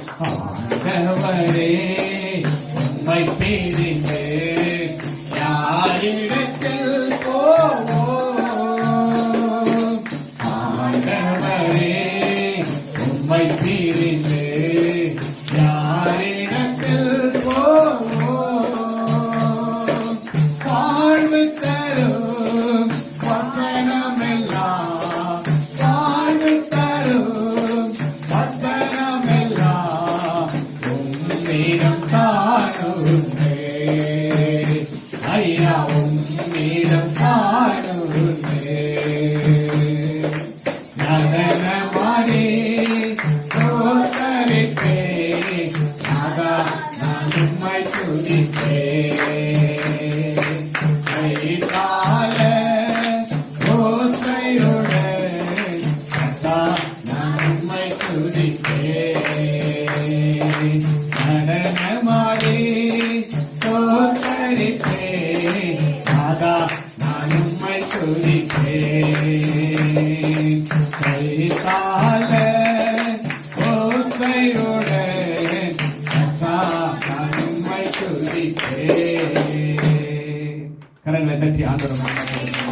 ஆண்டவரே உம்மை பிரிந்து யாரிடத்தில் போவோம்? ஆண்டவரே உம்மை பிரிந்து யாரிடத்தில் போவோம்? வாழ்வு தரும் வசனமெல்லாம், வாழ்வு தரும் வசனமெல்லாம் உம்மிடம் காணுமே. ஐயா உம்மிடம் காணுமே. நகனமானே சோதரிப்பே, நாதா நான் உம்மை துதிப்பேன். கைகால ஓசையுடன் நாதா நான் உம்மை துதிப்பேன். நடனமாடி சோதரிப்பேன், நாதா நான் உம்மை துதிப்பேன். கைகால ஓசையுடன் நாதா நான் உம்மை துதிப்பேன். கரங்களை தட்டி ஆண்டவரை